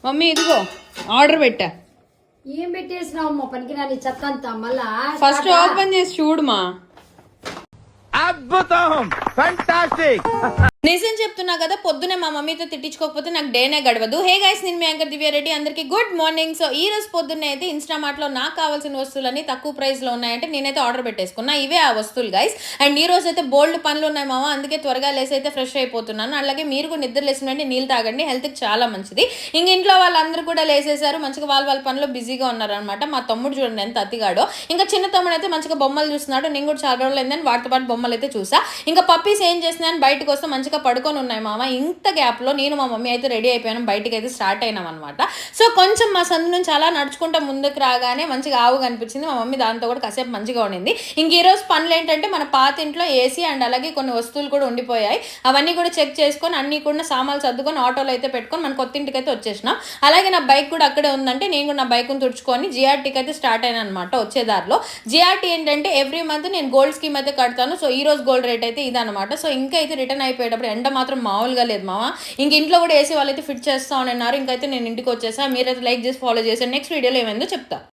Mummy ఇదిగో order పెట్టా. ఏం పెట్టేసినావు మా పనికి రాని చెత్త అంతా మళ్ళా ఫస్ట్ ఓపెన్ చేసి చూడుమా. అద్భుతం, ఫెంటాస్టిక్. నిజం చెప్తున్నా కదా, పొద్దునే మా మమ్మీతో తిట్టించుకోకపోతే నాకు డేనే గడవదు. హే గైస్, నేను మీ యాంకర్ దివ్యారెడ్డి. అందరికీ గుడ్ మార్నింగ్. సో ఈ రోజు పొద్దున్నే అయితే ఇన్స్టామార్ట్లో నాకు కావాల్సిన వస్తువులన్నీ తక్కువ ప్రైస్లో ఉన్నాయంటే నేనైతే ఆర్డర్ పెట్టేసుకున్నా. ఇవే ఆ వస్తువులు గైస్. అండ్ ఈ రోజు అయితే బోల్డ్ పనులు ఉన్నాయి మామ, అందుకే త్వరగా లేసి అయితే ఫ్రెష్ అయిపోతున్నాను. అలాగే మీరు కూడా నిద్ర లేసిన వెంటనే నీళ్ళు తాగండి, హెల్త్కి చాలా మంచిది. ఇంక ఇంట్లో వాళ్ళందరూ కూడా లేసేసారు, మంచిగా వాళ్ళ పనిలో బిజీగా ఉన్నారనమాట. మా తమ్ముడు చూడండి ఎంత అతిగాడో. ఇంకా చిన్న తమ్ముడు అయితే మంచిగా బొమ్మలు చూస్తున్నాడు. నేను కూడా చాలా రోజులు అయిందని వాటితో పాటు బొమ్మలు అయితే చూసా. ఇంకా పప్పీస్ ఏం చేస్తున్నాను, బయటకు వస్తే మంచిగా పడుకొని ఉన్నాయి మామ. ఇంత గ్యాప్లో నేను మా మమ్మీ అయితే రెడీ అయిపోయాను, బయటకి అయితే స్టార్ట్ అయినాం అనమాట. సో కొంచెం మా సందు నుంచి అలా నడుచుకుంటూ ముందుకు రాగానే మంచిగా ఆవు కనిపించింది. మా మమ్మీ దాంతో కూడా కాసేపు మంచిగా ఉండింది. ఇంక ఈరోజు పనులు ఏంటంటే మన పాత ఇంట్లో ఏసీ అండ్ అలాగే కొన్ని వస్తువులు కూడా ఉండిపోయాయి. అవన్నీ కూడా చెక్ చేసుకొని అన్ని కూడా సామాన్లు సర్దుకొని ఆటోలో అయితే పెట్టుకొని మన కొత్త ఇంటికి అయితే వచ్చేసినాం. అలాగే నా బైక్ కూడా అక్కడే ఉందంటే నేను కూడా నా బైక్ను తుడుచుకొని జిఆర్టీకి అయితే స్టార్ట్ అయినా అనమాట. వచ్చేదారిలో జిఆర్టీ ఏంటంటే ఎవ్రీ మంత్ నేను గోల్డ్ స్కీమ్ అయితే కడతాను. సో ఈ రోజు గోల్డ్ రేట్ అయితే ఇదనమాట. సో ఇంకా అయితే రిటర్న్ అయిపోయేటప్పుడు ఎండ మాత్రం మామూలుగా లేదు మామ. ఇంక ఇంట్లో కూడా ఏసీ వాళ్ళైతే ఫిట్ చేస్తా ఉన్నారు. ఇంకైతే నేను ఇంటికి వచ్చేసా. మీరైతే లైక్ చేసి ఫాలో చేసాను. నెక్స్ట్ వీడియోలో ఏమైందో చెప్తా.